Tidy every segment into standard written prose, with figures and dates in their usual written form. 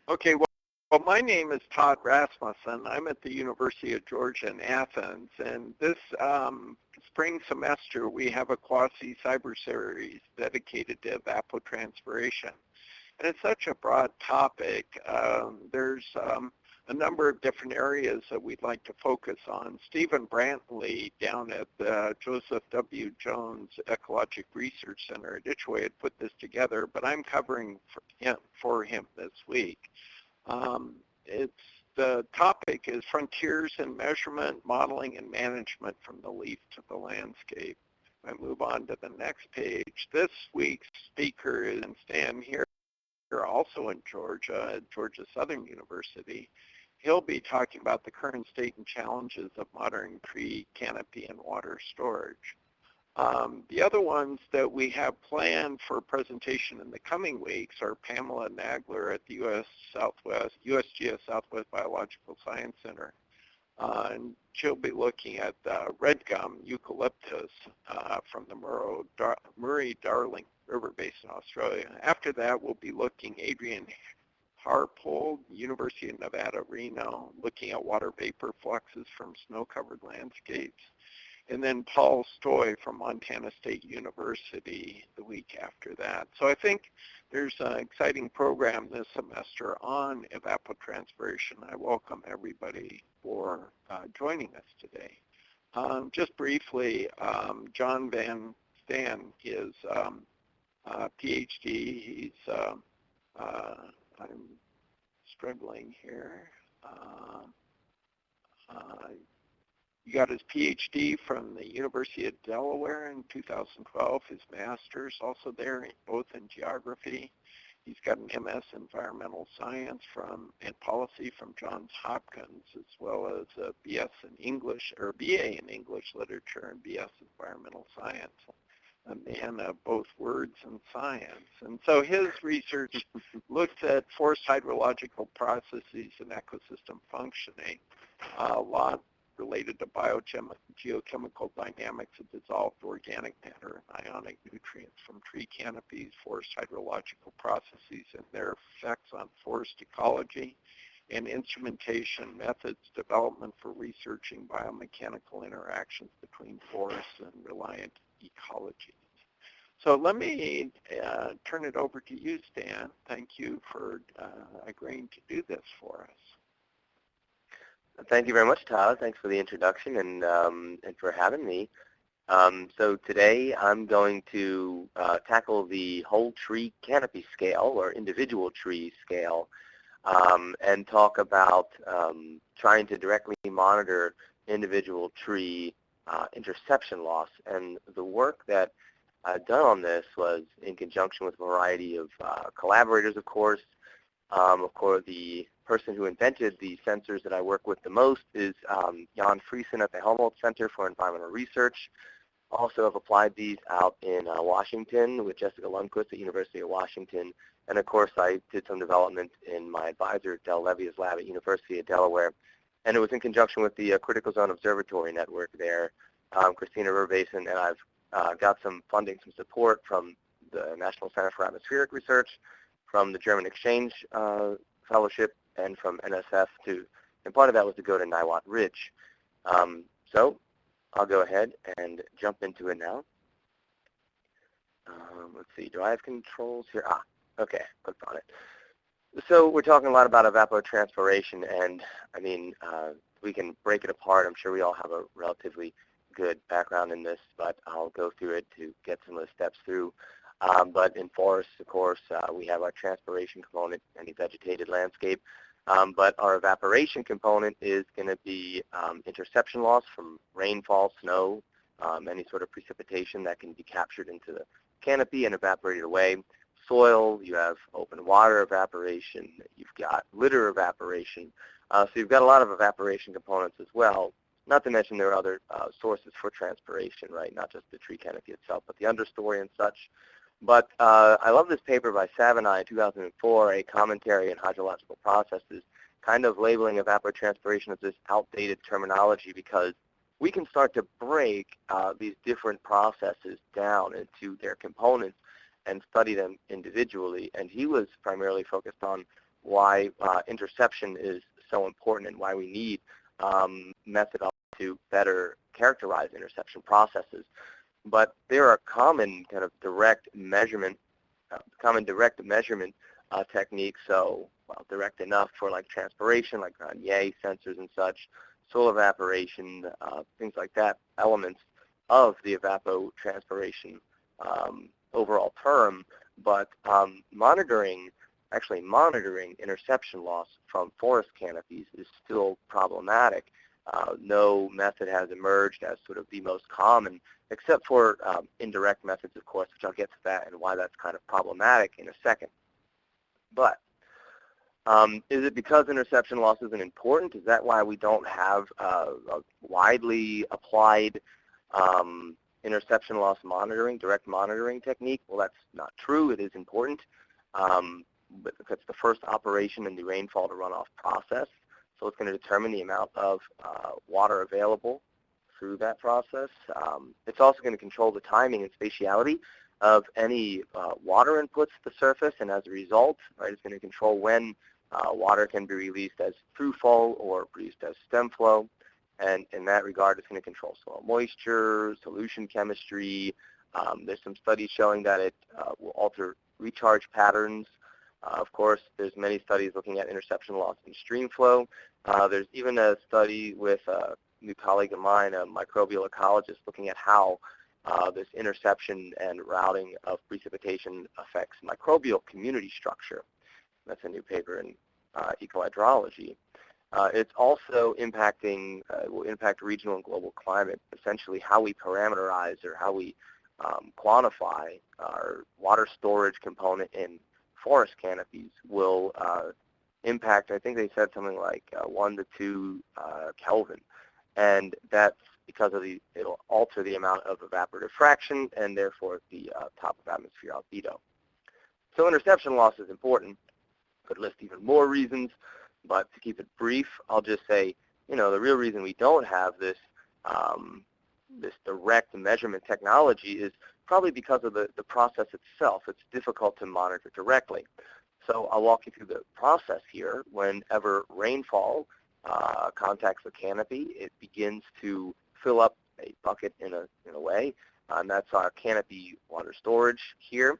Okay, well, my name is Todd Rasmussen. I'm at the University of Georgia in Athens, and this spring semester we have a quasi-cyber series dedicated to evapotranspiration. And it's such a broad topic. There's a number of different areas that we'd like to focus on. Stephen Brantley down at the Joseph W. Jones Ecologic Research Center at Itchway had put this together, but I'm covering for him this week. The topic is Frontiers in Measurement, Modeling, and Management from the Leaf to the Landscape. I move on to the next page. This week's speaker is Stan here, also in Georgia, at Georgia Southern University. He'll be talking about the current state and challenges of modern tree canopy and water storage. The other ones that we have planned for presentation in the coming weeks are Pamela Nagler at the USGS Southwest Biological Science Center. And she'll be looking at red gum eucalyptus from the Murray-Darling River Basin, Australia. After that, we'll be looking Adrian Harpold, University of Nevada, Reno, looking at water vapor fluxes from snow-covered landscapes. And then Paul Stoy from Montana State University the week after that. So I think there's an exciting program this semester on evapotranspiration. I welcome everybody for joining us today. Just briefly, John Van Stan is a PhD. He's, I'm struggling here. He got his PhD from the University of Delaware in 2012, his master's also there, both in geography. He's got an MS Environmental Science and Policy from Johns Hopkins, as well as a BS in English, or BA in English Literature and BS Environmental Science. A man of both words and science. And so his research looks at forest hydrological processes and ecosystem functioning, a lot related to geochemical dynamics of dissolved organic matter and ionic nutrients from tree canopies, forest hydrological processes and their effects on forest ecology, and instrumentation methods development for researching biomechanical interactions between forests and reliant ecologies. So let me turn it over to you, Stan. Thank you for agreeing to do this for us. Thank you very much, Todd. Thanks for the introduction and for having me. So today I'm going to tackle the whole tree canopy scale or individual tree scale and talk about trying to directly monitor individual tree interception loss. And the work that I've done on this was in conjunction with a variety of collaborators, of course. The person who invented the sensors that I work with the most is Jan Friesen at the Helmholtz Center for Environmental Research. Also have applied these out in Washington with Jessica Lundquist at University of Washington. And of course, I did some development in my advisor, Del Levia's lab at University of Delaware. And it was in conjunction with the Critical Zone Observatory Network there, Christina River Basin, and I've got some funding, some support from the National Center for Atmospheric Research, from the German Exchange Fellowship, and from NSF too. And part of that was to go to Niwot Ridge. So I'll go ahead and jump into it now. Let's see, do I have controls here? Okay, clicked on it. So we're talking a lot about evapotranspiration, and I mean, we can break it apart. I'm sure we all have a relatively good background in this, but I'll go through it to get some of the steps through. But in forests, of course, we have our transpiration component, any vegetated landscape. But our evaporation component is going to be interception loss from rainfall, snow, any sort of precipitation that can be captured into the canopy and evaporated away. Soil, you have open water evaporation, you've got litter evaporation. So you've got a lot of evaporation components as well. Not to mention there are other sources for transpiration, right? Not just the tree canopy itself, but the understory and such. But I love this paper by Savini in 2004, a commentary on hydrological processes, kind of labeling evapotranspiration as this outdated terminology because we can start to break these different processes down into their components and study them individually. And he was primarily focused on why interception is so important and why we need methodology to better characterize interception processes. But there are common kind of direct measurement techniques, so direct enough for like transpiration, like Grenier sensors and such, soil evaporation, things like that, elements of the evapotranspiration overall term, but monitoring interception loss from forest canopies is still problematic. No method has emerged as sort of the most common, except for indirect methods, of course, which I'll get to that and why that's kind of problematic in a second. But is it because interception loss isn't important? Is that why we don't have a widely applied interception loss monitoring, direct monitoring technique? Well, that's not true. It is important, but it's the first operation in the rainfall to runoff process. So it's going to determine the amount of water available through that process. It's also going to control the timing and spatiality of any water inputs to the surface, and as a result, right, it's going to control when water can be released as through fall or produced as stem flow. And in that regard, it's going to control soil moisture, solution chemistry. There's some studies showing that it will alter recharge patterns. Of course, there's many studies looking at interception loss in stream flow. There's even a study with a new colleague of mine, a microbial ecologist, looking at how this interception and routing of precipitation affects microbial community structure. That's a new paper in ecohydrology. It's also impacting, will impact regional and global climate, essentially how we parameterize or how we quantify our water storage component in forest canopies will impact, I think they said something like 1 to 2 Kelvin. And that's because of it'll alter the amount of evaporative fraction and therefore the top of atmosphere albedo. So interception loss is important. Could list even more reasons, but to keep it brief, I'll just say, the real reason we don't have this this direct measurement technology is probably because of the process itself. It's difficult to monitor directly. So I'll walk you through the process here. Whenever rainfall contacts the canopy, it begins to fill up a bucket in a way, and that's our canopy water storage here.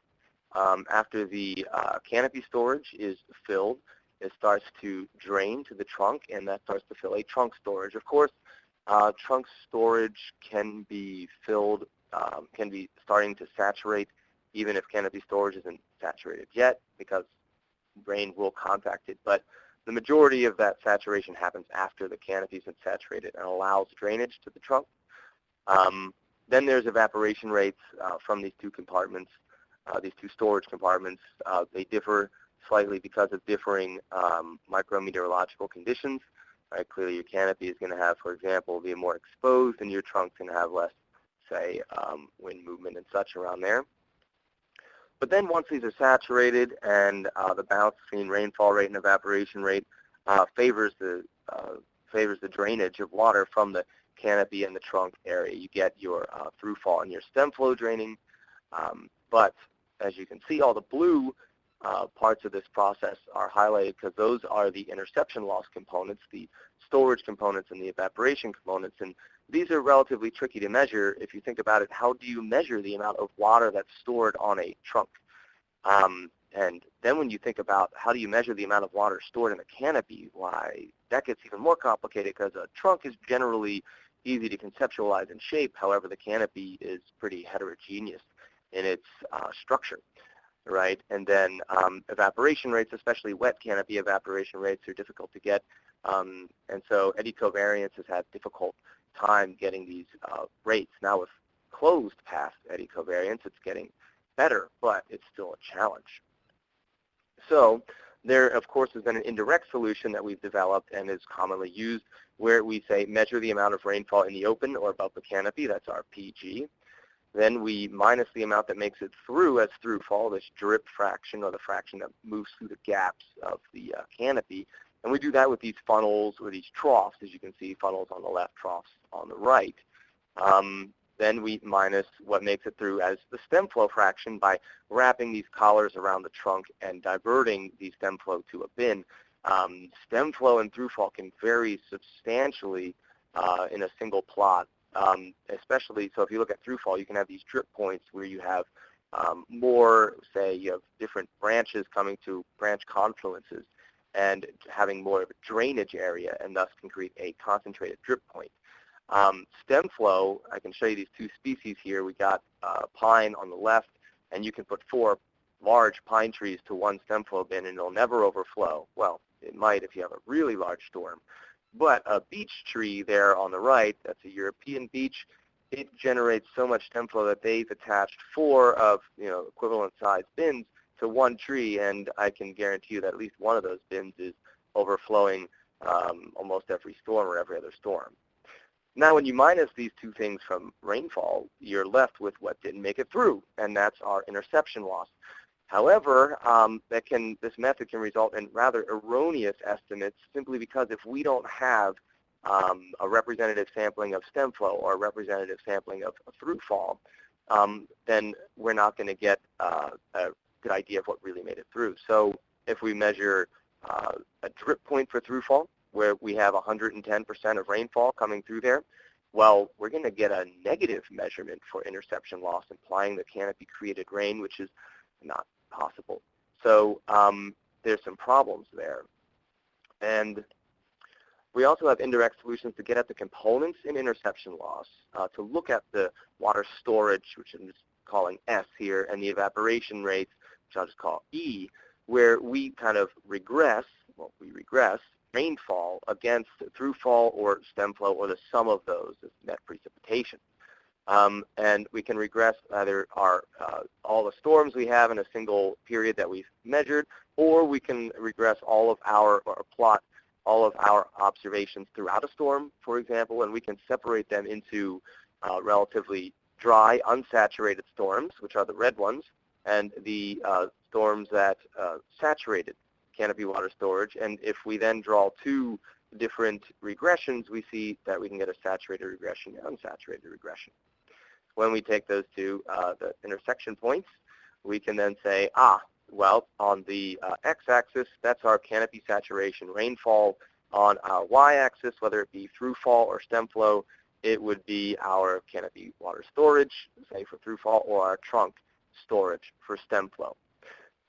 After the canopy storage is filled, it starts to drain to the trunk, and that starts to fill a trunk storage. Of course, trunk storage can be filled, can be starting to saturate, even if canopy storage isn't saturated yet, because rain will contact it. But the majority of that saturation happens after the canopy's been saturated and allows drainage to the trunk. Then there's evaporation rates from these two compartments, these two storage compartments. They differ slightly because of differing micrometeorological conditions. Right? Clearly your canopy is going to have, for example, be more exposed, and your trunk's going to have less, say, wind movement and such around there. But then once these are saturated and the balance between rainfall rate and evaporation rate favors the drainage of water from the canopy and the trunk area, you get your through fall and your stem flow draining. But as you can see, all the blue parts of this process are highlighted because those are the interception loss components, the storage components, and the evaporation components. And these are relatively tricky to measure. If you think about it, how do you measure the amount of water that's stored on a trunk? And then when you think about how do you measure the amount of water stored in a canopy, why, that gets even more complicated because a trunk is generally easy to conceptualize and shape. However, the canopy is pretty heterogeneous in its structure. Right, and then evaporation rates, especially wet canopy evaporation rates, are difficult to get, and so eddy covariance has had difficult time getting these rates. Now with closed path eddy covariance, it's getting better, but it's still a challenge. So there, of course, has been an indirect solution that we've developed and is commonly used, where we say measure the amount of rainfall in the open or above the canopy. That's our PG. Then we minus the amount that makes it through as through fall, this drip fraction, or the fraction that moves through the gaps of the canopy. And we do that with these funnels or these troughs, as you can see, funnels on the left, troughs on the right. then we minus what makes it through as the stem flow fraction by wrapping these collars around the trunk and diverting the stem flow to a bin. Stem flow and through-fall can vary substantially in a single plot, especially, so if you look at through-fall, you can have these drip points where you have more, say, you have different branches coming to branch confluences and having more of a drainage area, and thus can create a concentrated drip point. Stem flow, I can show you these two species here. We got pine on the left, and you can put 4 large pine trees to one stem flow bin, and it'll never overflow. Well, it might if you have a really large storm. But a beech tree there on the right, that's a European beech, it generates so much stem flow that they've attached 4 of equivalent size bins to one tree, and I can guarantee you that at least one of those bins is overflowing almost every storm or every other storm. Now, when you minus these two things from rainfall, you're left with what didn't make it through, and that's our interception loss. However, this method can result in rather erroneous estimates simply because if we don't have a representative sampling of stem flow or a representative sampling of through-fall, then we're not going to get a good idea of what really made it through. So if we measure a drip point for through-fall, where we have 110% of rainfall coming through there, well, we're going to get a negative measurement for interception loss, implying that canopy created rain, which is not possible. So there's some problems there. And we also have indirect solutions to get at the components in interception loss, to look at the water storage, which I'm just calling S here, and the evaporation rates, which I'll just call E, where we kind of regress rainfall against through-fall or stem flow, or the sum of those as net precipitation. And we can regress either all the storms we have in a single period that we've measured, or we can regress all of our, or plot all of our observations throughout a storm, for example, and we can separate them into relatively dry, unsaturated storms, which are the red ones, and the storms that saturated canopy water storage. And if we then draw 2 different regressions, we see that we can get a saturated regression and unsaturated regression. When we take those 2 the intersection points, we can then say, well, on the x-axis, that's our canopy saturation rainfall. On our y-axis, whether it be through-fall or stem flow, it would be our canopy water storage, say for through-fall, or our trunk storage for stem flow.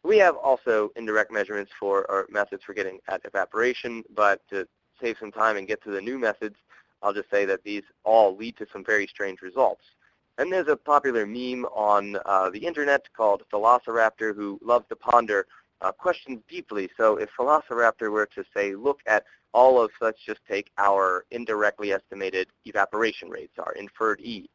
We have also indirect measurements or methods for getting at evaporation, but to save some time and get to the new methods, I'll just say that these all lead to some very strange results. And there's a popular meme on the internet called Velociraptor, who loves to ponder questions deeply. So if Velociraptor were to say, look at all of, let's just take our indirectly estimated evaporation rates, our inferred E,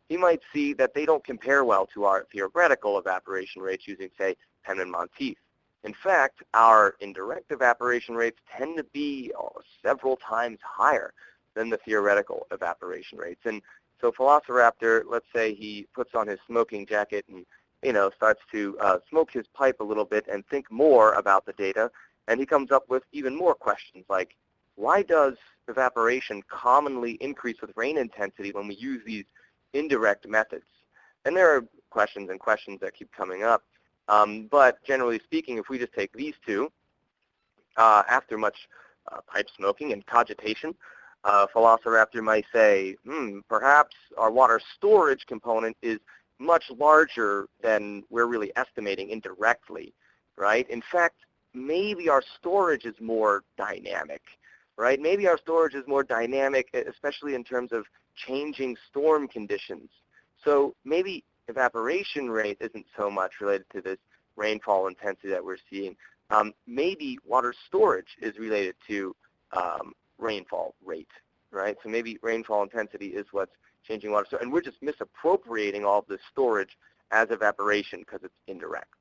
he might see that they don't compare well to our theoretical evaporation rates using, say, Penman Monteith. In fact, our indirect evaporation rates tend to be several times higher than the theoretical evaporation rates. And so Velociraptor, let's say he puts on his smoking jacket and starts to smoke his pipe a little bit and think more about the data, and he comes up with even more questions like, why does evaporation commonly increase with rain intensity when we use these indirect methods? And there are questions and questions that keep coming up. But generally speaking, if we just take these 2, after much pipe smoking and cogitation, Velociraptor might say, perhaps our water storage component is much larger than we're really estimating indirectly, right? In fact, maybe our storage is more dynamic, right? Maybe our storage is more dynamic, especially in terms of changing storm conditions. So maybe evaporation rate isn't so much related to this rainfall intensity that we're seeing. Maybe water storage is related to rainfall rate, right? So maybe rainfall intensity is what's changing water. So, and we're just misappropriating all of this storage as evaporation because it's indirect.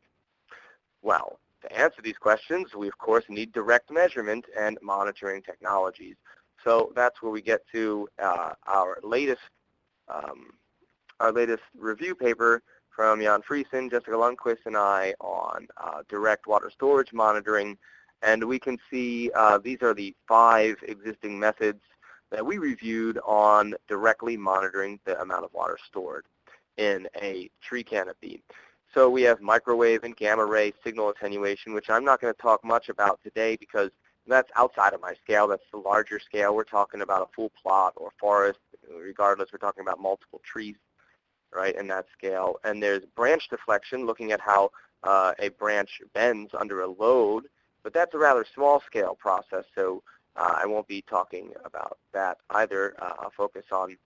Well, to answer these questions, we of course need direct measurement and monitoring technologies. So that's where we get to our latest review paper from Jan Friesen, Jessica Lundquist, and I on direct water storage monitoring. And we can see these are the 5 existing methods that we reviewed on directly monitoring the amount of water stored in a tree canopy. So we have microwave and gamma ray signal attenuation, which I'm not going to talk much about today because that's outside of my scale. That's the larger scale. We're talking about a full plot or forest. Regardless, we're talking about multiple trees, right, in that scale. And there's branch deflection, looking at how a branch bends under a load. But that's a rather small scale process, so I won't be talking about that either. I'll focus on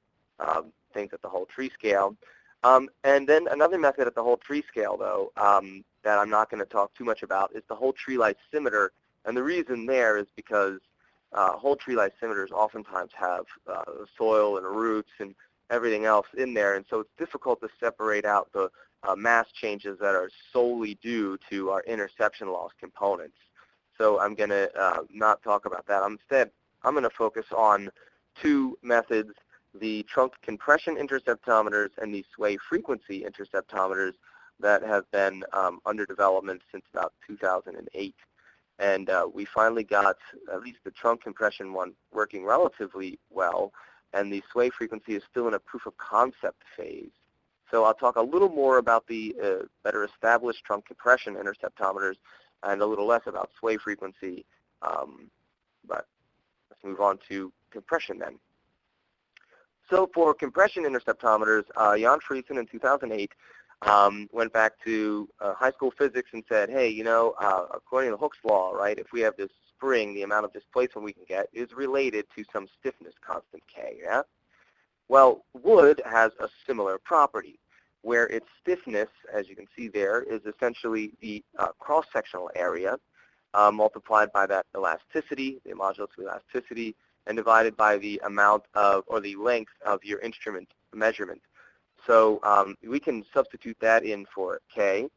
things at the whole tree scale. And then another method at the whole tree scale, though, that I'm not going to talk too much about is the whole tree lysimeter. And the reason there is because whole tree lysimeters oftentimes have soil and roots and everything else in there, and so it's difficult to separate out the mass changes that are solely due to our interception loss components. So I'm going to not talk about that. Instead, I'm going to focus on two methods, the trunk compression interceptometers and the sway frequency interceptometers that have been under development since about 2008. And we finally got at least the trunk compression one working relatively well, and the sway frequency is still in a proof of concept phase. So I'll talk a little more about the better established trunk compression interceptometers and a little less about sway frequency. But let's move on to compression then. So for compression interceptometers, Jan Friesen in 2008 went back to high school physics and said, hey, you know, according to Hooke's law, right, if we have this spring, the amount of displacement we can get is related to some stiffness constant K, yeah? Well, wood has a similar property, where its stiffness, as you can see there, is essentially the cross-sectional area multiplied by that elasticity, the modulus of elasticity, and divided by the amount of, or the length of your instrument measurement. So we can substitute that in for K,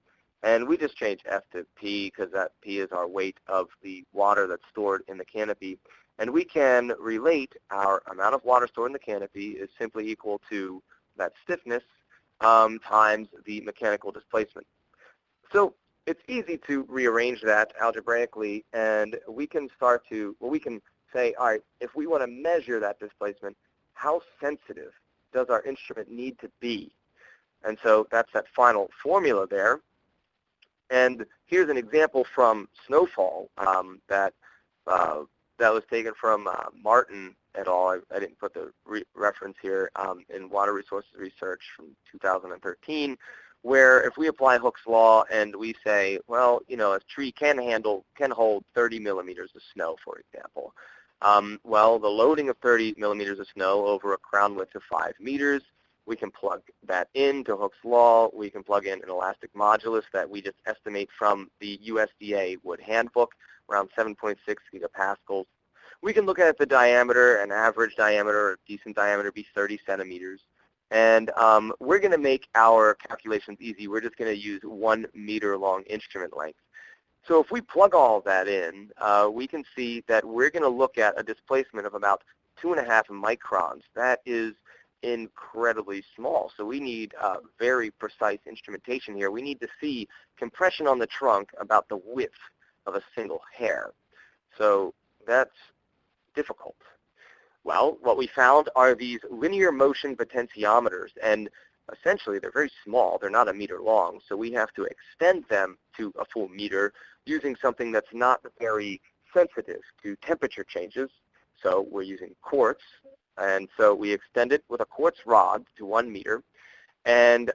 and we just change F to P because that P is our weight of the water that's stored in the canopy. And we can relate our amount of water stored in the canopy is simply equal to that stiffness times the mechanical displacement. So it's easy to rearrange that algebraically, and we can start to, well, we can say, all right, if we want to measure that displacement, how sensitive does our instrument need to be? And so that's that final formula there. And here's an example from snowfall that was taken from Martin et al. I didn't put the reference here in Water Resources Research from 2013, where if we apply Hooke's law and we say, well, you know, a tree can hold 30 millimeters of snow, for example. Well, the loading of 30 millimeters of snow over a crown width of 5 meters, we can plug that into Hooke's law. We can plug in an elastic modulus that we just estimate from the USDA Wood Handbook, around 7.6 gigapascals. We can look at the diameter, an average diameter, or a decent diameter, be 30 centimeters. And we're going to make our calculations easy. We're just going to use 1 meter long instrument length. So if we plug all of that in, we can see that we're going to look at a displacement of about 2.5 microns. That is incredibly small. So we need very precise instrumentation here. We need to see compression on the trunk about the width of a single hair. So that's difficult. Well, what we found are these linear motion potentiometers, and essentially they're very small. They're not a meter long, so we have to extend them to a full meter using something that's not very sensitive to temperature changes. So we're using quartz, and so we extend it with a quartz rod to 1 meter. And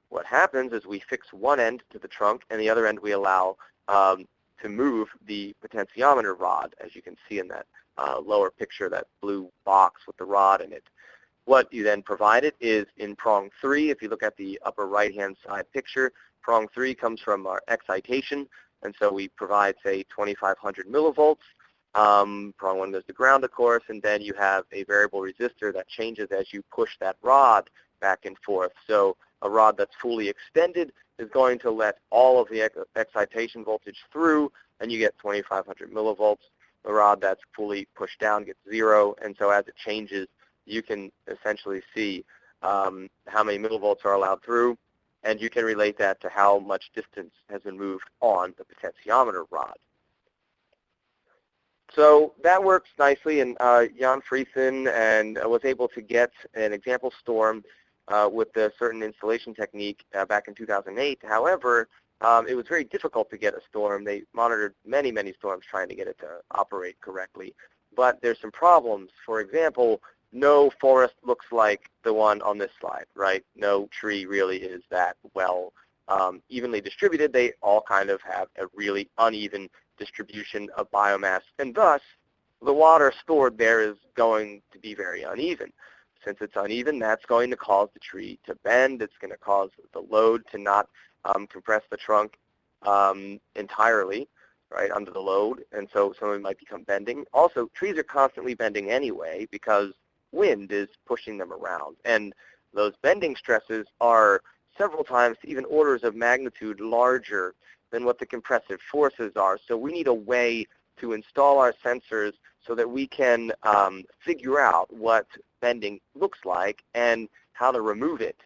what happens is we fix one end to the trunk, and the other end we allow to move the potentiometer rod, as you can see in that lower picture, that blue box with the rod in it. What you then provided is in prong 3, if you look at the upper right-hand side picture, prong 3 comes from our excitation, and so we provide, say, 2,500 millivolts. Prong 1 goes to ground, of course, and then you have a variable resistor that changes as you push that rod back and forth. So a rod that's fully extended is going to let all of the excitation voltage through, and you get 2,500 millivolts. A rod that's fully pushed down gets 0, and so as it changes, you can essentially see how many millivolts are allowed through, and you can relate that to how much distance has been moved on the potentiometer rod. So that works nicely, and Jan Friesen and was able to get an example storm with a certain installation technique back in 2008. However, it was very difficult to get a storm. They monitored many, many storms trying to get it to operate correctly. But there's some problems. For example, no forest looks like the one on this slide, right? No tree really is that well evenly distributed. They all kind of have a really uneven distribution of biomass, and thus the water stored there is going to be very uneven. Since it's uneven, that's going to cause the tree to bend. It's going to cause the load to not compress the trunk entirely, right, under the load, and so some of it might become bending. Also, trees are constantly bending anyway because wind is pushing them around, and those bending stresses are several times to even orders of magnitude larger than what the compressive forces are. So we need a way to install our sensors so that we can figure out what bending looks like and how to remove it.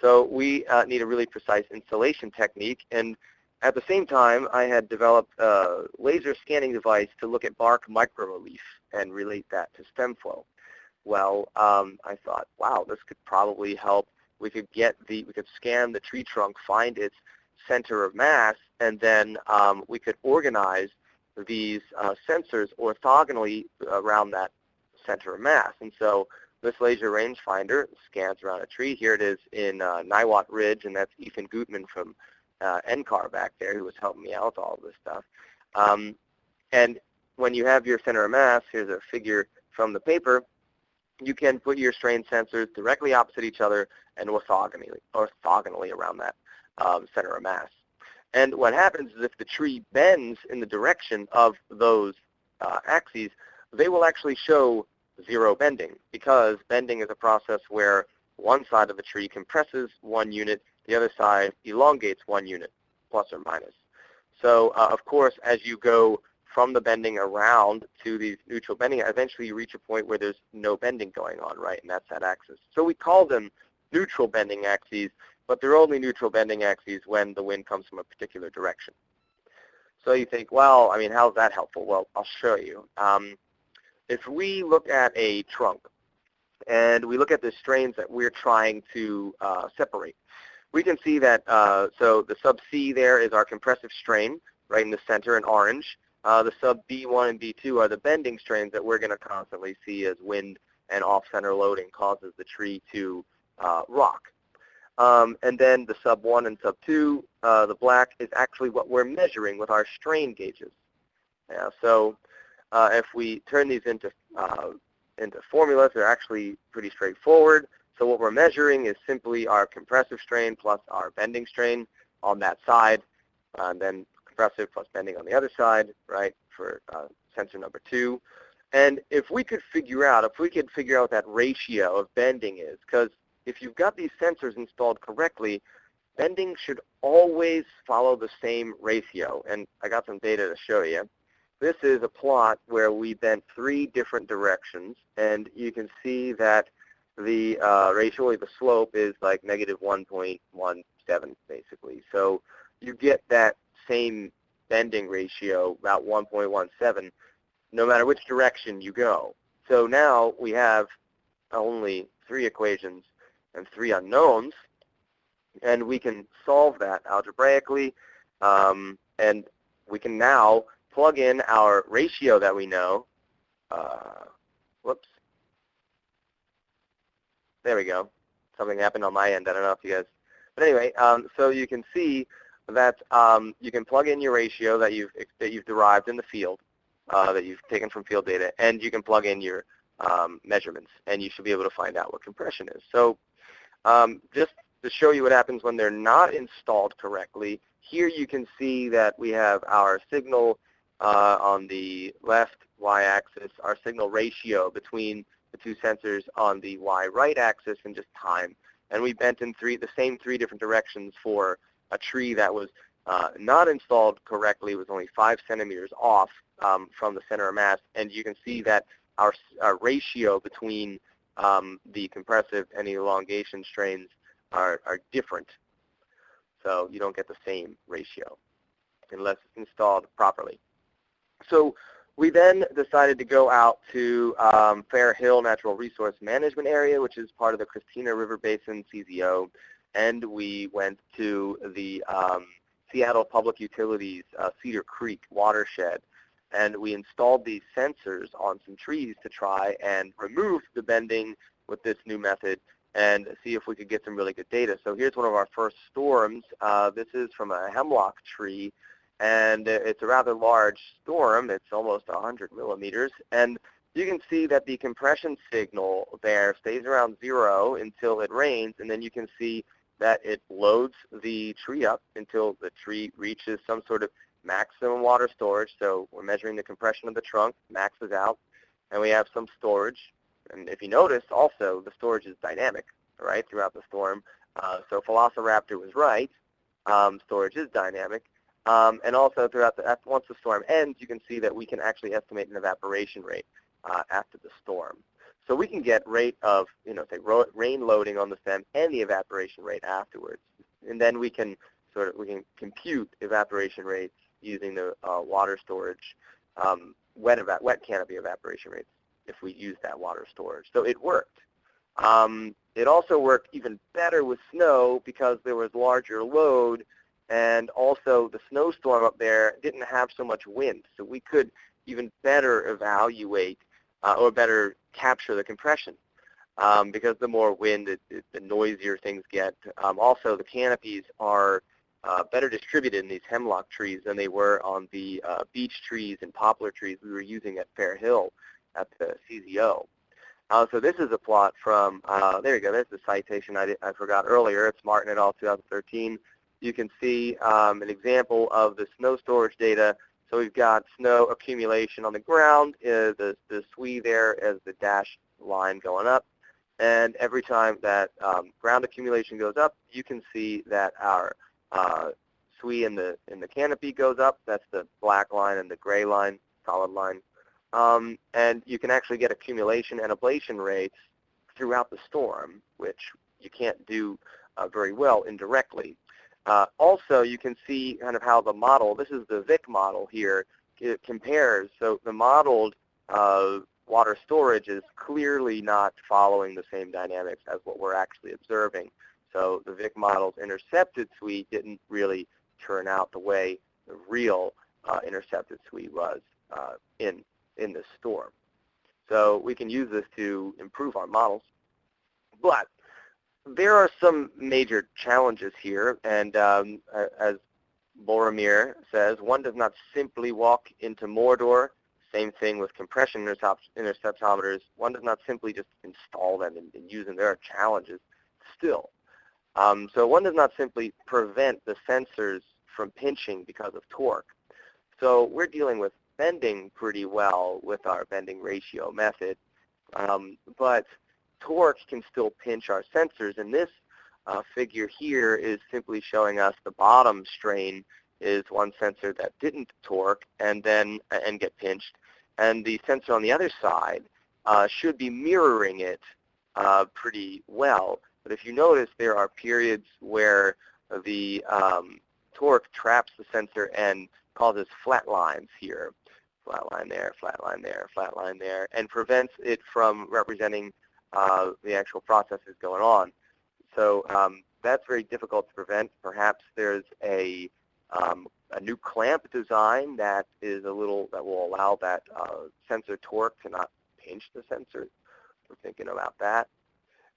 So we need a really precise installation technique. And at the same time, I had developed a laser scanning device to look at bark microrelief and relate that to stem flow. Well, I thought, wow, this could probably help. We could scan the tree trunk, find its center of mass, and then we could organize these sensors orthogonally around that center of mass. And so this laser rangefinder scans around a tree. Here it is in Niwot Ridge, and that's Ethan Gutman from NCAR back there who was helping me out with all of this stuff. And when you have your center of mass, here's a figure from the paper, you can put your strain sensors directly opposite each other and orthogonally around that center of mass. And what happens is if the tree bends in the direction of those axes, they will actually show zero bending, because bending is a process where one side of the tree compresses 1 unit, the other side elongates 1 unit, plus or minus. So of course, as you go from the bending around to these neutral bending, eventually you reach a point where there's no bending going on, right? And that's that axis. So we call them neutral bending axes, but they're only neutral bending axes when the wind comes from a particular direction. So you think, well, I mean, how's that helpful? Well, I'll show you. If we look at a trunk and we look at the strains that we're trying to separate, we can see that, so the sub C there is our compressive strain, right in the center in orange. The sub B1 and B2 are the bending strains that we're going to constantly see as wind and off-center loading causes the tree to rock. And then the sub 1 and sub 2, the black, is actually what we're measuring with our strain gauges. Yeah, so if we turn these into formulas, they're actually pretty straightforward. So what we're measuring is simply our compressive strain plus our bending strain on that side, and then compressive plus bending on the other side, right, for sensor number 2. And if we could figure out what that ratio of bending is, because if you've got these sensors installed correctly, bending should always follow the same ratio. And I got some data to show you. This is a plot where we bent 3 different directions, and you can see that the ratio, the slope, is like negative 1.17, basically. So you get that same bending ratio, about 1.17, no matter which direction you go. So now we have only 3 equations and 3 unknowns, and we can solve that algebraically, and we can now plug in our ratio that we know. Whoops. There we go. Something happened on my end. I don't know if you guys. But anyway, so you can see that you can plug in your ratio that you've derived in the field, that you've taken from field data, and you can plug in your measurements, and you should be able to find out what compression is. So just to show you what happens when they're not installed correctly, here you can see that we have our signal on the left y-axis, our signal ratio between the 2 sensors on the y-right axis, and just time. And we bent in the same 3 different directions for a tree that was not installed correctly. It was only 5 centimeters off from the center of mass. And you can see that our ratio between the compressive and the elongation strains are different. So you don't get the same ratio unless it's installed properly. So We then decided to go out to Fair Hill Natural Resource Management Area, which is part of the Christina River Basin CZO, and we went to the Seattle Public Utilities Cedar Creek watershed, and we installed these sensors on some trees to try and remove the bending with this new method and see if we could get some really good data. So here's one of our first storms. This is from a hemlock tree, and it's a rather large storm. It's almost 100 millimeters, and you can see that the compression signal there stays around 0 until it rains, and then you can see that it loads the tree up until the tree reaches some sort of maximum water storage. So we're measuring the compression of the trunk, maxes out, and we have some storage. And if you notice, also, the storage is dynamic, right, throughout the storm. So Velociraptor was right. Storage is dynamic. And also, once the storm ends, you can see that we can actually estimate an evaporation rate after the storm. So we can get rate of, say, rain loading on the stem and the evaporation rate afterwards. And then we can compute evaporation rates using the water storage, wet canopy evaporation rates if we use that water storage. So it worked. It also worked even better with snow because there was larger load, and also the snowstorm up there didn't have so much wind. So we could even better evaluate or better capture the compression because the more wind, the noisier things get. Also, the canopies are better distributed in these hemlock trees than they were on the beech trees and poplar trees we were using at Fair Hill at the CZO. So this is a plot from, there you go, there's the citation I forgot earlier. It's Martin et al. 2013. You can see an example of the snow storage data. So we've got snow accumulation on the ground, the SWE there as the dashed line going up. And every time that ground accumulation goes up, you can see that our SWE in the canopy goes up. That's the black line and the gray line, solid line. And you can actually get accumulation and ablation rates throughout the storm, which you can't do very well indirectly. Also, you can see kind of how the model, this is the Vic model here, it compares. So the modeled water storage is clearly not following the same dynamics as what we're actually observing. So the Vic model's intercepted SWE didn't really turn out the way the real intercepted SWE was in this storm. So we can use this to improve our models. But there are some major challenges here, and as Boromir says, one does not simply walk into Mordor. Same thing with compression interceptometers. One does not simply just install them and use them. There are challenges still. So one does not simply prevent the sensors from pinching because of torque. So we're dealing with bending pretty well with our bending ratio method, but torque can still pinch our sensors, and this figure here is simply showing us the bottom strain is one sensor that didn't torque and get pinched, and the sensor on the other side should be mirroring it pretty well. But if you notice, there are periods where the torque traps the sensor and causes flat lines here, flat line there, flat line there, flat line there, and prevents it from representing the actual processes going on. So that's very difficult to prevent. Perhaps there's a new clamp design that will allow that sensor torque to not pinch the sensor. We're thinking about that.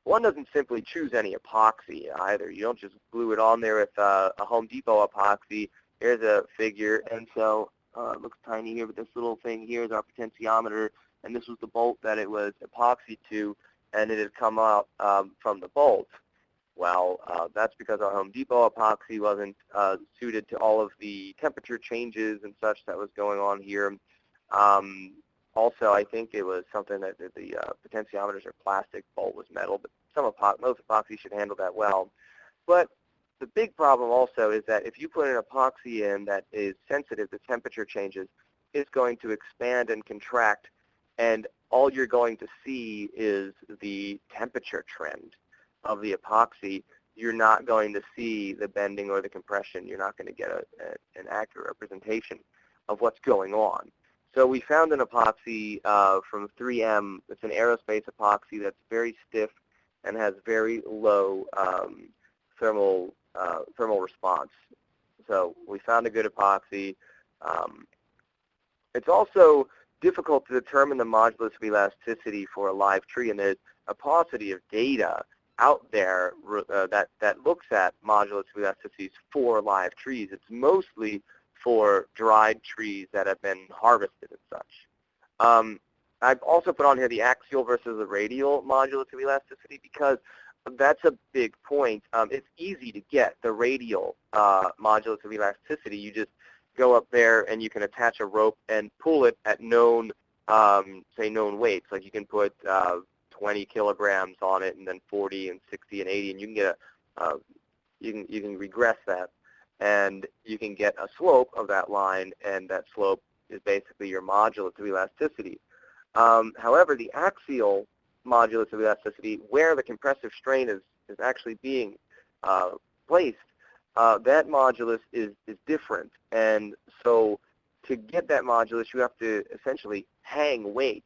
One doesn't simply choose any epoxy either. You don't just glue it on there with a Home Depot epoxy. Here's a figure, and so it looks tiny here, but this little thing here is our potentiometer, and this was the bolt that it was epoxied to, and it had come out from the bolt. Well, that's because our Home Depot epoxy wasn't suited to all of the temperature changes and such that was going on here. Also, I think it was something that the potentiometers are plastic, bolt was metal, but most epoxy should handle that well. But the big problem also is that if you put an epoxy in that is sensitive to temperature changes, it's going to expand and contract, and all you're going to see is the temperature trend of the epoxy. You're not going to see the bending or the compression. You're not going to get an accurate representation of what's going on. So we found an epoxy from 3M. It's an aerospace epoxy that's very stiff and has very low thermal response. So we found a good epoxy. It's also difficult to determine the modulus of elasticity for a live tree, and there's a paucity of data out there that looks at modulus of elasticities for live trees. It's mostly for dried trees that have been harvested and such. I've also put on here the axial versus the radial modulus of elasticity because that's a big point. It's easy to get the radial modulus of elasticity. You just go up there and you can attach a rope and pull it at known, say, known weights. Like you can put 20 kilograms on it, and then 40 and 60 and 80, and you can get you can regress that, and you can get a slope of that line, and that slope is basically your modulus of elasticity. However, the axial modulus of elasticity, where the compressive strain is actually being placed, that modulus is different. And so to get that modulus, you have to essentially hang weights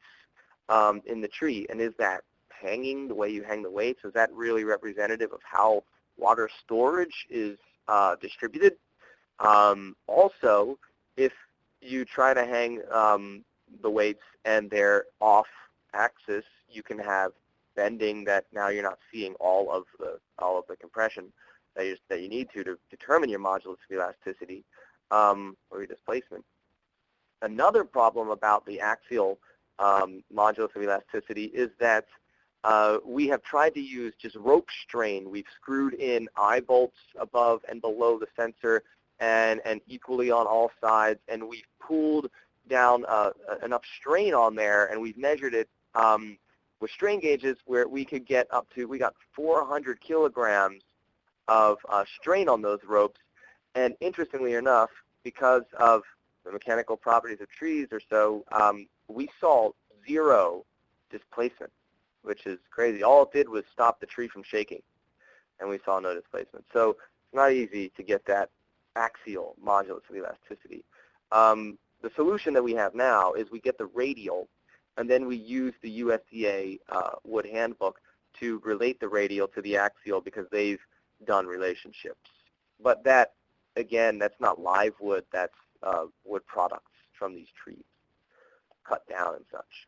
in the tree. And is that hanging, the way you hang the weights, is that really representative of how water storage is distributed? Also, if you try to hang the weights and they're off axis, you can have bending that now you're not seeing all of the compression that you need to determine your modulus of elasticity or your displacement. Another problem about the axial modulus of elasticity is that we have tried to use just rope strain. We've screwed in eye bolts above and below the sensor and equally on all sides, and we've pulled down enough strain on there, and we've measured it with strain gauges where we could get up to, we got 400 kilograms of strain on those ropes. And interestingly enough, because of the mechanical properties of trees or so, we saw zero displacement, which is crazy. All it did was stop the tree from shaking, and we saw no displacement. So it's not easy to get that axial modulus of elasticity. The solution that we have now is we get the radial, and then we use the USDA Wood Handbook to relate the radial to the axial because they've done relationships. But that, again, that's not live wood. That's wood products from these trees, cut down and such.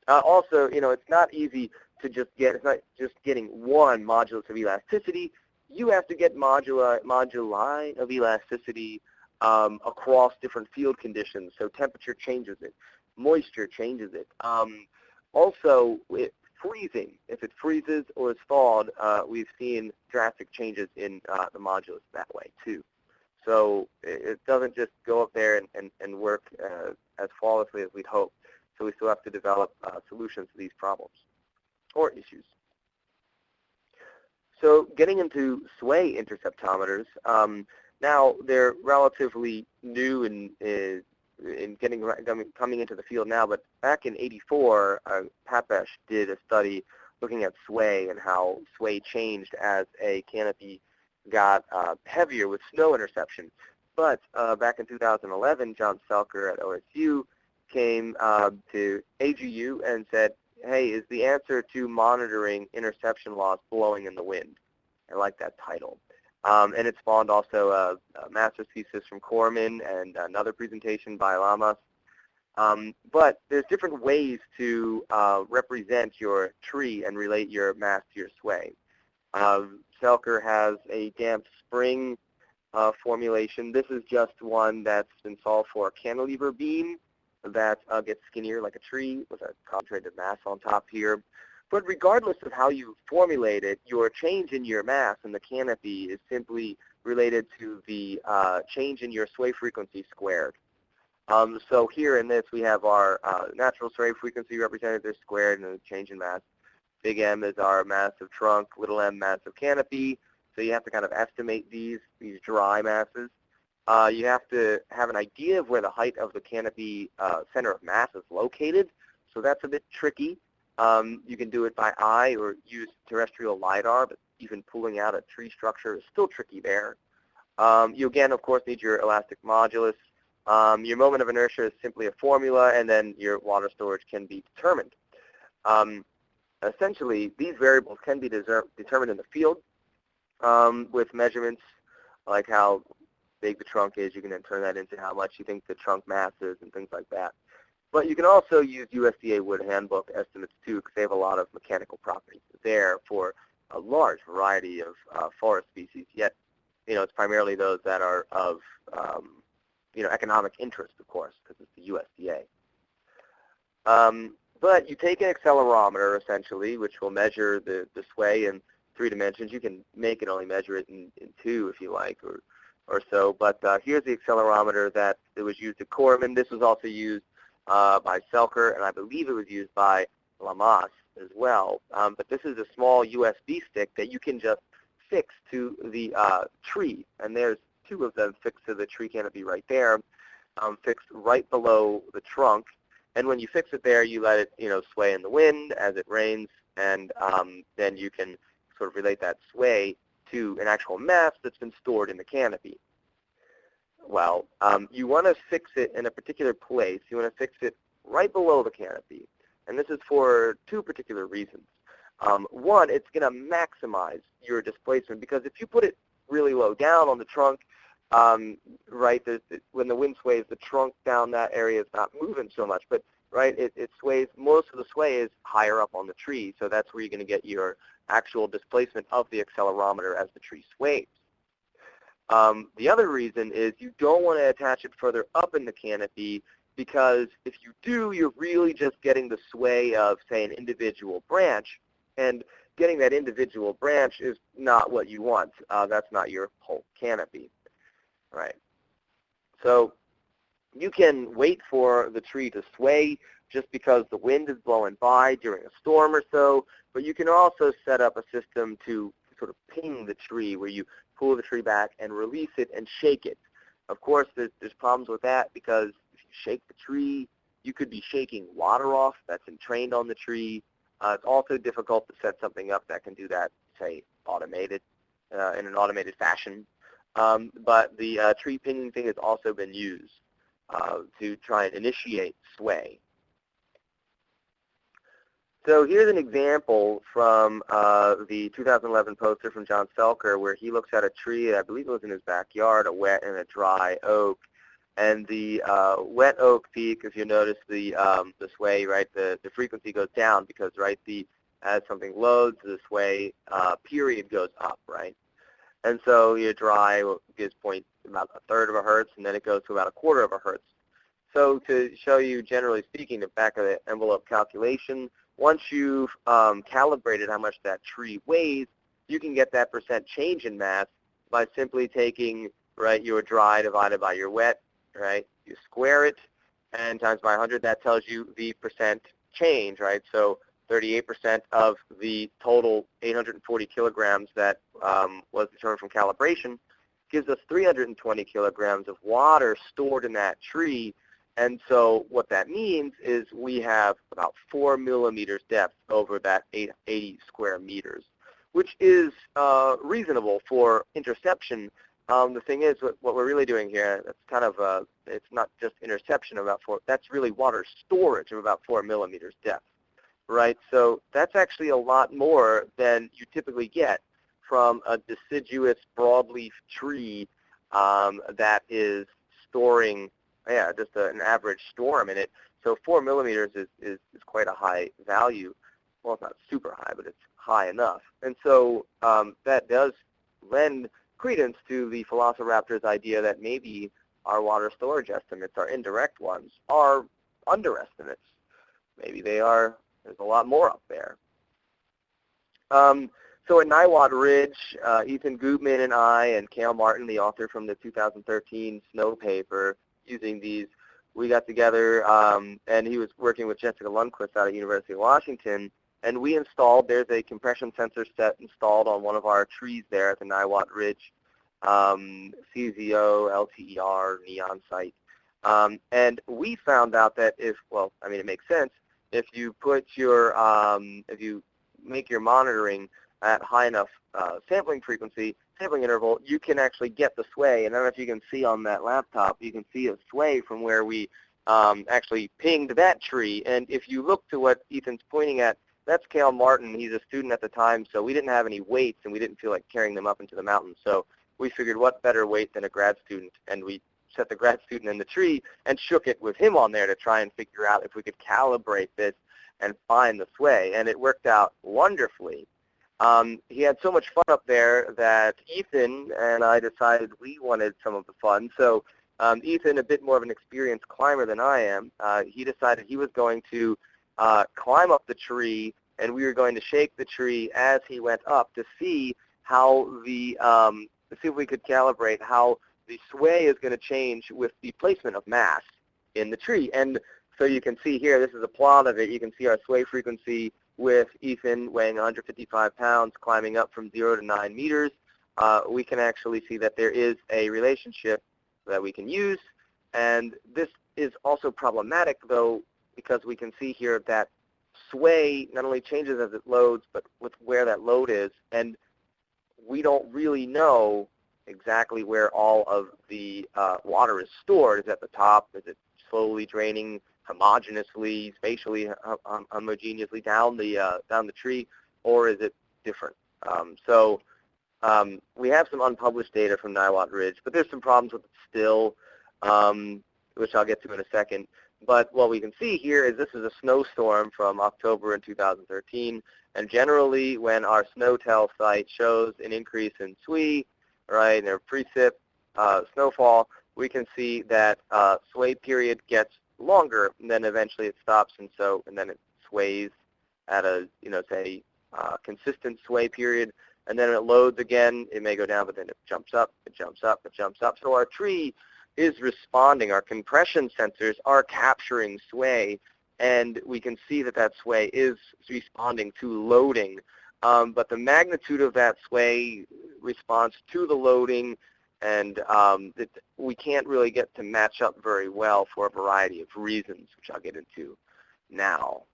Also, you know, it's not easy to just get, it's not just getting one modulus of elasticity. You have to get moduli of elasticity across different field conditions. So temperature changes it, moisture changes it. Also, freezing. If it freezes or is thawed, we've seen drastic changes in the modulus that way too. So it doesn't just go up there and work as flawlessly as we'd hope. So we still have to develop solutions to these problems or issues. So getting into sway interceptometers, now they're relatively new in coming into the field now, but back in '84, Papesh did a study looking at sway and how sway changed as a canopy got heavier with snow interception. But back in 2011, John Felker at OSU came to AGU and said, hey, is the answer to monitoring interception loss blowing in the wind? I like that title. And it spawned also a master's thesis from Corman and another presentation by Lamas. But there's different ways to represent your tree and relate your mass to your sway. Felker has a damped spring formulation. This is just one that's been solved for a cantilever beam that gets skinnier like a tree with a concentrated mass on top here. But regardless of how you formulate it, your change in your mass in the canopy is simply related to the change in your sway frequency squared. So here in this, we have our natural sway frequency represented there squared and a change in mass. Big M is our mass of trunk, little m mass of canopy. So you have to kind of estimate these dry masses. You have to have an idea of where the height of the canopy center of mass is located. So that's a bit tricky. You can do it by eye or use terrestrial LiDAR, but even pulling out a tree structure is still tricky there. You again, of course, need your elastic modulus. Your moment of inertia is simply a formula, and then your water storage can be determined. Essentially, these variables can be determined in the field with measurements like how big the trunk is. You can then turn that into how much you think the trunk mass is and things like that. But you can also use USDA Wood Handbook estimates too, because they have a lot of mechanical properties there for a large variety of forest species. Yet, it's primarily those that are of economic interest, of course, because it's the USDA. But you take an accelerometer, essentially, which will measure the sway in 3 dimensions. You can make it only measure it in 2 if you like, or so. But here's the accelerometer that was used at Corman. This was also used by Felker, and I believe it was used by Lamas as well. But this is a small USB stick that you can just fix to the tree. And there's 2 of them fixed to the tree canopy right there, fixed right below the trunk. And when you fix it there, you let it, sway in the wind as it rains, and then you can sort of relate that sway to an actual mass that's been stored in the canopy. Well, you want to fix it in a particular place. You want to fix it right below the canopy. And this is for 2 particular reasons. One, it's going to maximize your displacement, because if you put it really low down on the trunk, right, when the wind sways, the trunk down that area is not moving so much, but it sways, most of the sway is higher up on the tree, so that's where you're going to get your actual displacement of the accelerometer as the tree sways. The other reason is you don't want to attach it further up in the canopy, because if you do, you're really just getting the sway of, say, an individual branch, and getting that individual branch is not what you want. That's not your whole canopy. Right. So you can wait for the tree to sway just because the wind is blowing by during a storm or so, but you can also set up a system to sort of ping the tree, where you pull the tree back and release it and shake it. Of course, there's problems with that, because if you shake the tree, you could be shaking water off that's entrained on the tree. It's also difficult to set something up that can do that, say, automated, in an automated fashion. But the tree pinging thing has also been used to try and initiate sway. So here's an example from the 2011 poster from John Felker, where he looks at a tree, I believe it was in his backyard, a wet and a dry oak. And the wet oak peak, if you notice the sway, right, the frequency goes down, because, right, as something loads, the sway period goes up, right? And so your dry gives point about 1/3 of a hertz, and then it goes to about 1/4 of a hertz. So to show you, generally speaking, the back of the envelope calculation, once you've calibrated how much that tree weighs, you can get that percent change in mass by simply taking, right, your dry divided by your wet, right? You square it, and times by 100, that tells you the percent change, right? So 38% of the total 840 kilograms that was determined from calibration gives us 320 kilograms of water stored in that tree. And so what that means is we have about 4 millimeters depth over that 80 square meters, which is reasonable for interception. The thing is, what we're really doing here, that's kind of, it's not just interception of about 4, that's really water storage of about 4 millimeters depth. Right, so that's actually a lot more than you typically get from a deciduous broadleaf tree that is storing, just an average storm in it. So 4 millimeters is quite a high value. Well, it's not super high, but it's high enough. And so that does lend credence to the Velociraptor's idea that maybe our water storage estimates, our indirect ones, are underestimates. Maybe they are. There's a lot more up there. So at Niwot Ridge, Ethan Gutman and I and Cale Martin, the author from the 2013 snow paper, using these, we got together, and he was working with Jessica Lundquist out of University of Washington, and we installed, there's a compression sensor set installed on one of our trees there at the Niwot Ridge, CZO, LTER, neon site. And we found out that it makes sense. If you put your, if you make your monitoring at high enough sampling frequency, sampling interval, you can actually get the sway. And I don't know if you can see on that laptop, you can see a sway from where we actually pinged that tree. And if you look to what Ethan's pointing at, that's Cale Martin. He's a student at the time, so we didn't have any weights, and we didn't feel like carrying them up into the mountains. So we figured what better weight than a grad student, and we set the grad student in the tree and shook it with him on there to try and figure out if we could calibrate this and find the sway. And it worked out wonderfully. He had so much fun up there that Ethan and I decided we wanted some of the fun. So Ethan, a bit more of an experienced climber than I am, he decided he was going to climb up the tree, and we were going to shake the tree as he went up to see how to see if we could calibrate how the sway is going to change with the placement of mass in the tree. And so you can see here, this is a plot of it. You can see our sway frequency with Ethan weighing 155 pounds, climbing up from 0 to 9 meters. We can actually see that there is a relationship that we can use. And this is also problematic, though, because we can see here that sway not only changes as it loads, but with where that load is. And we don't really know exactly where all of the water is stored. Is it at the top? Is it slowly draining homogeneously, spatially homogeneously down the tree, or is it different? We have some unpublished data from Niwot Ridge, but there's some problems with it still, which I'll get to in a second. But what we can see here is this is a snowstorm from October in 2013, and generally when our SNOTEL site shows an increase in SWE, right, and a precip snowfall, we can see that sway period gets longer, and then eventually it stops, and then it sways at a, say, consistent sway period, and then it loads again. It may go down, but then it jumps up, it jumps up, it jumps up. So our tree is responding. Our compression sensors are capturing sway, and we can see that that sway is responding to loading. But the magnitude of that sway response to the loading, and we can't really get to match up very well for a variety of reasons, which I'll get into now.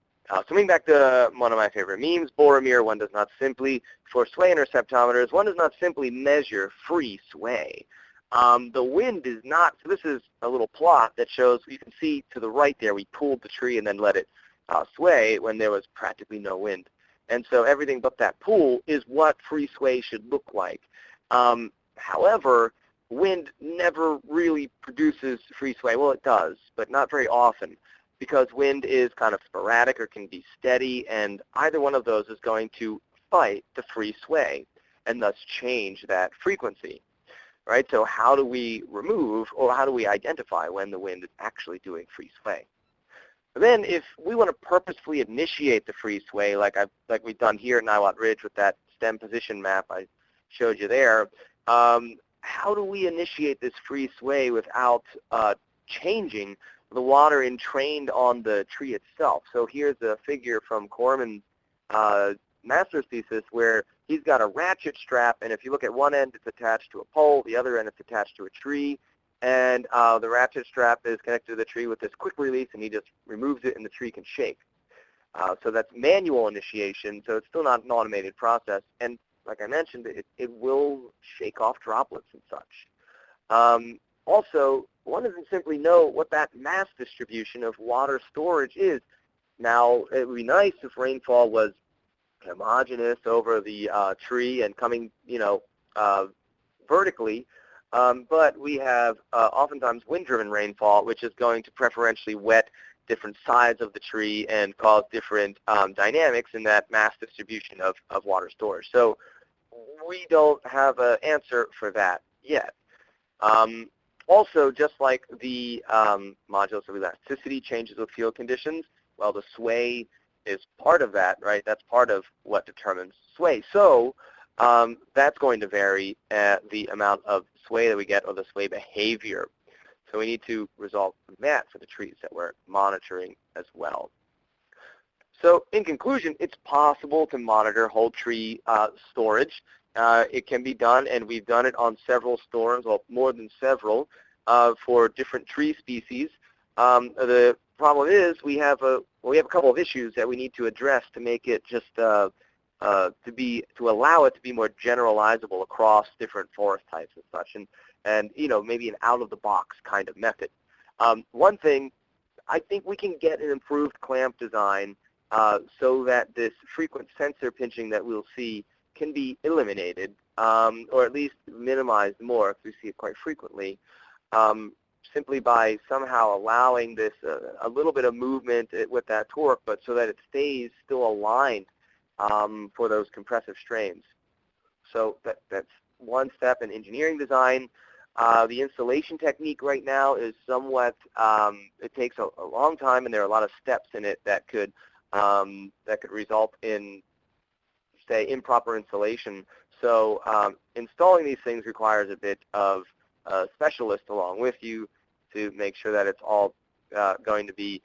Coming back to one of my favorite memes, Boromir, one does not simply, for sway interceptometers, one does not simply measure free sway. The wind is not, so this is a little plot that shows, you can see to the right there, we pulled the tree and then let it sway when there was practically no wind. And so everything but that pull is what free sway should look like. However, wind never really produces free sway. Well, it does, but not very often, because wind is kind of sporadic or can be steady, and either one of those is going to fight the free sway and thus change that frequency. Right? So how do we remove, or how do we identify when the wind is actually doing free sway? Then if we want to purposefully initiate the free sway, like we've done here at Niwot Ridge with that stem position map I showed you there, how do we initiate this free sway without changing the water entrained on the tree itself? So here's a figure from Corman's master's thesis where he's got a ratchet strap, and if you look at one end, it's attached to a pole, the other end it's attached to a tree, and the ratchet strap is connected to the tree with this quick release, and he just removes it and the tree can shake. So that's manual initiation, so it's still not an automated process, and like I mentioned, it will shake off droplets and such. Also, one doesn't simply know what that mass distribution of water storage is. Now, it would be nice if rainfall was homogeneous over the tree and coming, vertically, but we have oftentimes wind-driven rainfall, which is going to preferentially wet different sides of the tree and cause different dynamics in that mass distribution of water storage. So we don't have an answer for that yet. Also, just like the modulus of elasticity changes with field conditions, well, the sway is part of that, right? That's part of what determines sway. So that's going to vary the amount of sway that we get or the sway behavior. So we need to resolve that for the trees that we're monitoring as well. So in conclusion, it's possible to monitor whole tree storage. It can be done, and we've done it on several storms, well, more than several, for different tree species. The problem is we have a couple of issues that we need to address to make it just to allow it to be more generalizable across different forest types and such, and maybe an out-of-the-box kind of method. One thing, I think we can get an improved clamp design so that this frequent sensor pinching that we'll see can be eliminated, or at least minimized more if we see it quite frequently, simply by somehow allowing this a little bit of movement with that torque, but so that it stays still aligned for those compressive strains. So that's one step in engineering design. The installation technique right now is somewhat, it takes a long time, and there are a lot of steps in it that could result in, say, improper installation. So installing these things requires a bit of a specialist along with you to make sure that it's all going to be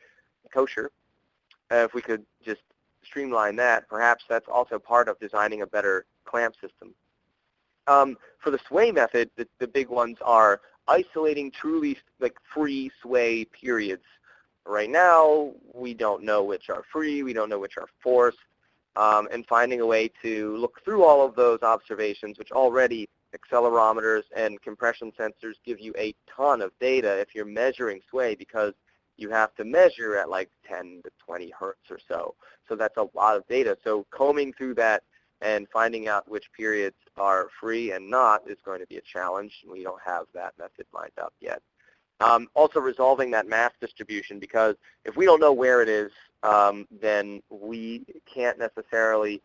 kosher. If we could just streamline that, perhaps that's also part of designing a better clamp system. For the sway method, the big ones are isolating truly free sway periods. Right now, we don't know which are free, we don't know which are forced, and finding a way to look through all of those observations, which already accelerometers and compression sensors give you a ton of data if you're measuring sway, because you have to measure at like 10 to 20 hertz or so. So that's a lot of data. So combing through that and finding out which periods are free and not is going to be a challenge. We don't have that method lined up yet. Also resolving that mass distribution, because if we don't know where it is, then we can't necessarily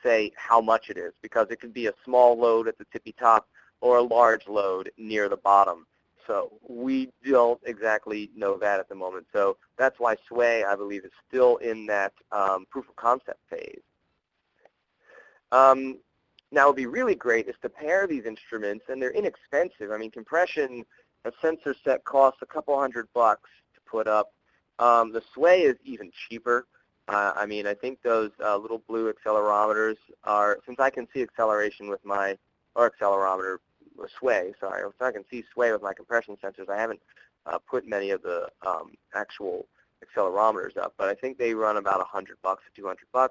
say how much it is, because it could be a small load at the tippy top or a large load near the bottom. So we don't exactly know that at the moment. So that's why sway, I believe, is still in that proof of concept phase. Now, it would be really great is to pair these instruments, and they're inexpensive. I mean, compression, a sensor set costs a couple $100 to put up. The sway is even cheaper. I mean, I think those little blue accelerometers are, since I can see acceleration with my, or accelerometer, or sway, sorry, if I can see sway with my compression sensors, I haven't put many of the actual accelerometers up, but I think they run about $100 to $200.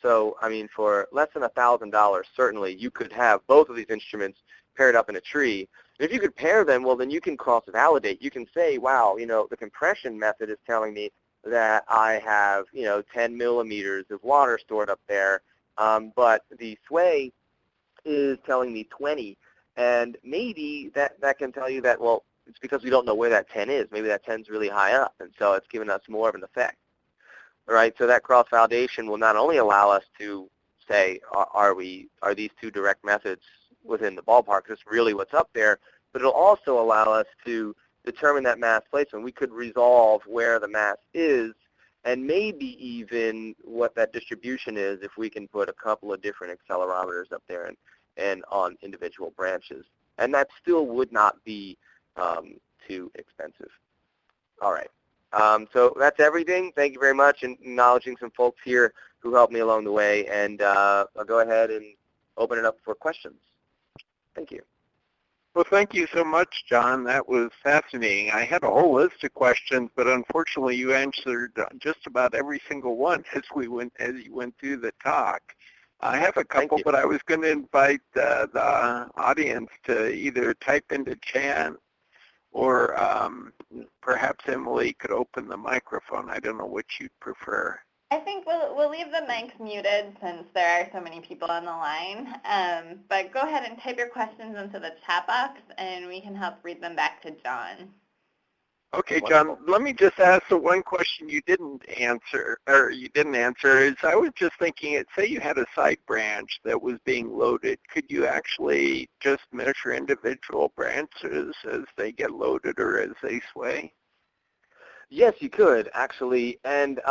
So, I mean, for less than $1,000, certainly you could have both of these instruments paired up in a tree. And if you could pair them, well, then you can cross-validate. You can say, wow, the compression method is telling me that I have, 10 millimeters of water stored up there, but the sway is telling me 20. And maybe that can tell you that, well, it's because we don't know where that 10 is. Maybe that 10 is really high up, and so it's giving us more of an effect. All right, so that cross-validation will not only allow us to say, are these two direct methods within the ballpark, that's really what's up there, but it'll also allow us to determine that mass placement. We could resolve where the mass is, and maybe even what that distribution is if we can put a couple of different accelerometers up there and on individual branches. And that still would not be too expensive. All right. So that's everything. Thank you very much, and acknowledging some folks here who helped me along the way. And I'll go ahead and open it up for questions. Thank you. Well, thank you so much, John. That was fascinating. I had a whole list of questions, but unfortunately you answered just about every single one as you went through the talk. I have a couple, but I was going to invite the audience to either type into chat or perhaps Emily could open the microphone. I don't know which you'd prefer. I think we'll leave the mics muted since there are so many people on the line. But go ahead and type your questions into the chat box, and we can help read them back to John. Okay, John, let me just ask the one question you didn't answer, is I was just thinking, say you had a side branch that was being loaded. Could you actually just measure individual branches as they get loaded or as they sway? Yes, you could, actually. And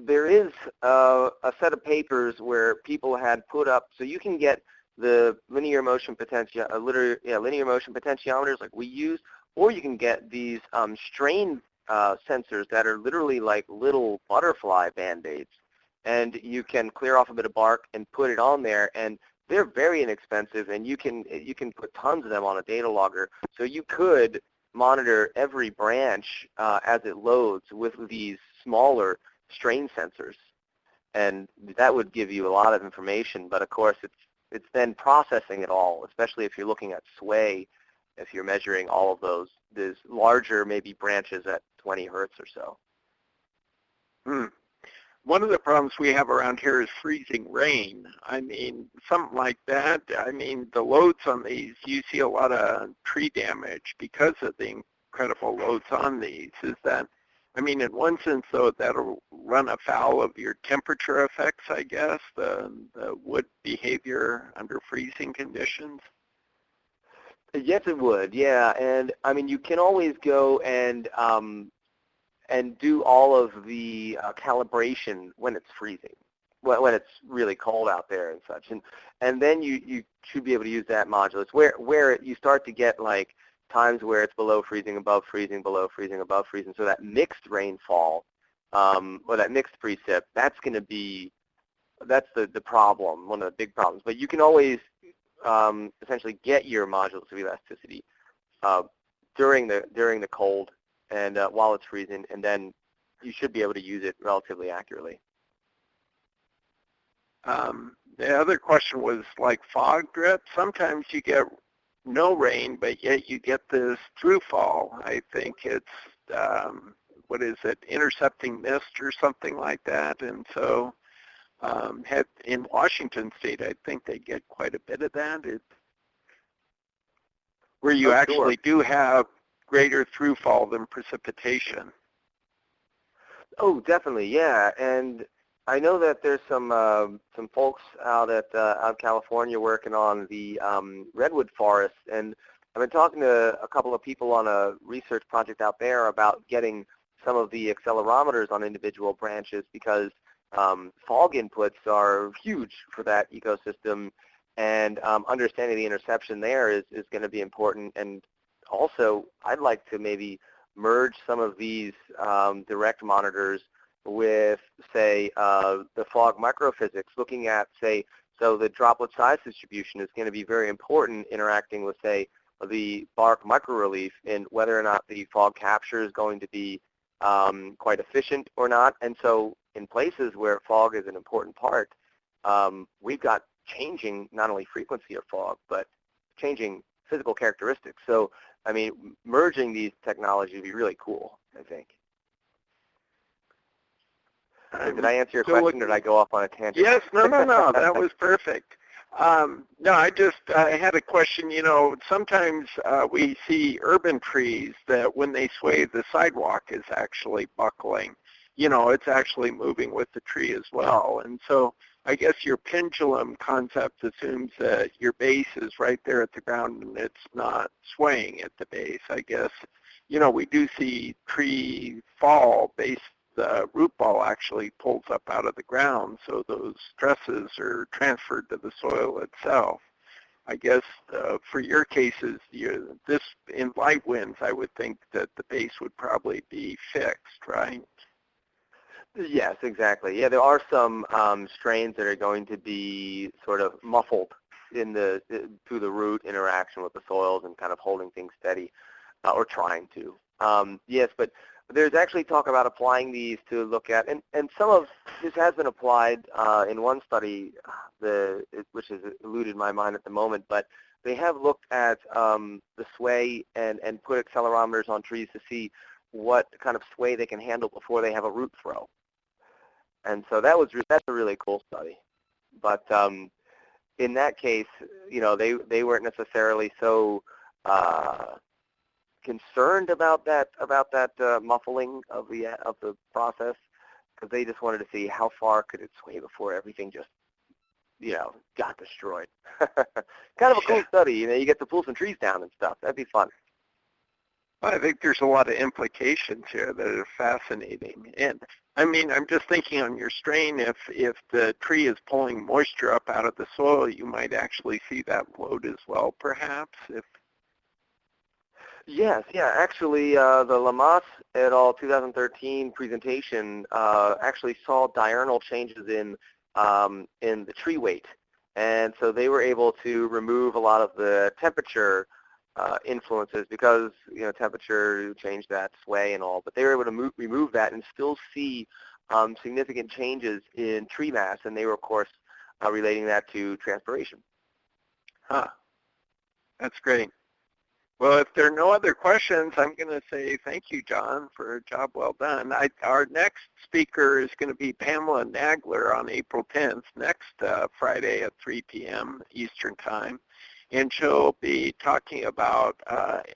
there is a set of papers where people had put up, so you can get the linear motion potentiometers like we use, or you can get these strain sensors that are literally like little butterfly Band-Aids. And you can clear off a bit of bark and put it on there, and they're very inexpensive, and you can put tons of them on a data logger. So you could monitor every branch as it loads with these smaller strain sensors. and that would give you a lot of information. But of course, it's then processing it all, especially if you're looking at sway, if you're measuring all of those larger maybe branches at 20 hertz or so. One of the problems we have around here is freezing rain. I mean, something like that. I mean, the loads on these, you see a lot of tree damage because of the incredible loads on these. Is that, I mean, in one sense, though, that'll run afoul of your temperature effects, I guess, the wood behavior under freezing conditions. Yes, it would. Yeah, and I mean, you can always go and do all of the calibration when it's freezing, when it's really cold out there and such, and then you should be able to use that modulus where you start to get like times where it's below freezing, above freezing, below freezing, above freezing. So that mixed rainfall or that mixed precip, that's the problem, one of the big problems. But you can always essentially get your modulus of elasticity during the cold and while it's freezing, and then you should be able to use it relatively accurately. The other question was like fog drip. Sometimes you get no rain, but yet you get this through fall. I think it's, what is it, intercepting mist or something like that. And so in Washington State, I think they get quite a bit of that. Where you actually do have greater throughfall than precipitation. Oh, definitely, yeah. And I know that there's some folks out in California working on the redwood forest, and I've been talking to a couple of people on a research project out there about getting some of the accelerometers on individual branches, because fog inputs are huge for that ecosystem, and understanding the interception there is going to be important. And also, I'd like to maybe merge some of these direct monitors with, say, the fog microphysics, looking at, say, so the droplet size distribution is going to be very important, interacting with, say, the bark microrelief in whether or not the fog capture is going to be quite efficient or not. And so in places where fog is an important part, we've got changing not only frequency of fog, but changing physical characteristics. So, I mean, merging these technologies would be really cool, I think. Did I answer your question, or did I go off on a tangent? Yes, no, that was perfect. No, I had a question. You know, sometimes we see urban trees that when they sway, the sidewalk is actually buckling. You know, it's actually moving with the tree as well. And so I guess your pendulum concept assumes that your base is right there at the ground and it's not swaying at the base. I guess, you know, we do see tree fall base. The root ball actually pulls up out of the ground, so those stresses are transferred to the soil itself. I guess for your cases, this in light winds, I would think that the base would probably be fixed, right? Yes, exactly. Yeah, there are some strains that are going to be sort of muffled through the root interaction with the soils and kind of holding things steady, or trying to. Yes, but there's actually talk about applying these to look at, and some of this has been applied in one study, which has eluded my mind at the moment, but they have looked at the sway and put accelerometers on trees to see what kind of sway they can handle before they have a root throw. And so that's a really cool study. But in that case, you know, they weren't necessarily so concerned about that muffling of the process, because they just wanted to see how far could it sway before everything just, you know, got destroyed. Kind of a cool study. You know, you get to pull some trees down and stuff. That'd be fun. I think there's a lot of implications here that are fascinating. And I mean, I'm just thinking on your strain, if the tree is pulling moisture up out of the soil, you might actually see that load as well, perhaps. Yes, yeah. Actually, the Lamas et al. 2013 presentation actually saw diurnal changes in the tree weight, and so they were able to remove a lot of the temperature influences, because, you know, temperature changed that sway and all. But they were able to remove that and still see significant changes in tree mass, and they were, of course, relating that to transpiration. Huh. That's great. Well, if there are no other questions, I'm going to say thank you, John, for a job well done. Our next speaker is going to be Pamela Nagler on April 10th, next Friday at 3 p.m. Eastern Time. And she'll be talking about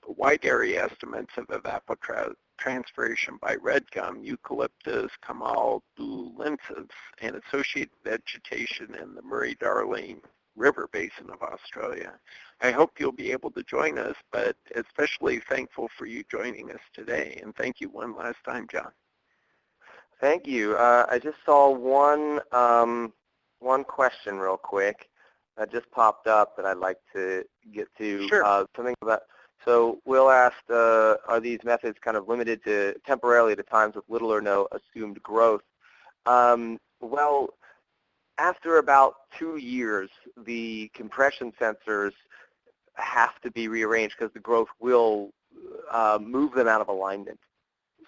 wide area estimates of evapotranspiration by red gum, eucalyptus, kamal bulensis, and associated vegetation in the Murray-Darling River Basin of Australia. I hope you'll be able to join us, but especially thankful for you joining us today. And thank you one last time, John. Thank you. I just saw one question real quick that just popped up that I'd like to get to. Sure. Something about, so Will asked, are these methods kind of limited to temporarily to times with little or no assumed growth? Well, after about 2 years, the compression sensors have to be rearranged because the growth will move them out of alignment.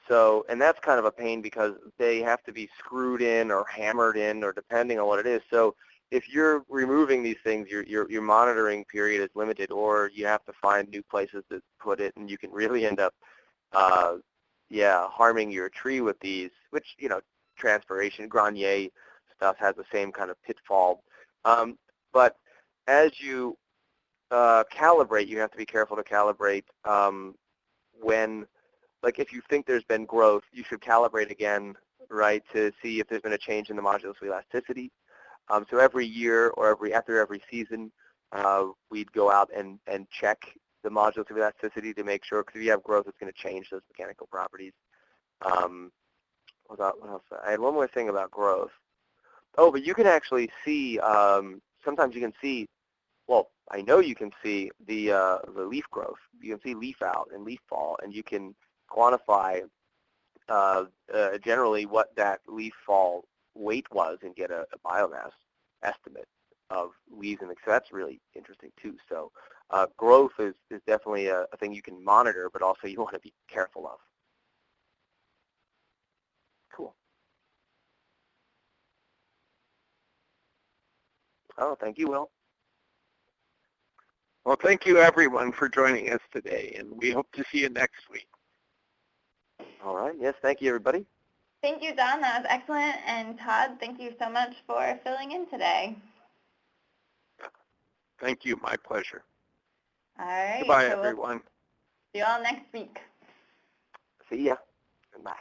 So, and that's kind of a pain because they have to be screwed in or hammered in or depending on what it is. So if you're removing these things, your monitoring period is limited, or you have to find new places to put it, and you can really end up, harming your tree with these, which, transpiration, grenier stuff has the same kind of pitfall. But as you calibrate, you have to be careful to calibrate when, like if you think there's been growth, you should calibrate again, right, to see if there's been a change in the modulus of elasticity. So every year or after every season, we'd go out and check the modulus of elasticity to make sure, because if you have growth, it's going to change those mechanical properties. What else? I had one more thing about growth. Oh, but you can actually see, sometimes you can see, well, I know you can see the leaf growth. You can see leaf out and leaf fall, and you can quantify generally what that leaf fall weight was and get a biomass estimate of leaves, and so that's really interesting too. So growth is definitely a thing you can monitor, but also you want to be careful of. Cool. Oh, thank you, Will. Well, thank you everyone for joining us today, and we hope to see you next week. All right. Yes, thank you, everybody. Thank you, Don. That was excellent. And Todd, thank you so much for filling in today. Thank you. My pleasure. All right. Goodbye, so everyone. We'll see you all next week. See ya. Bye.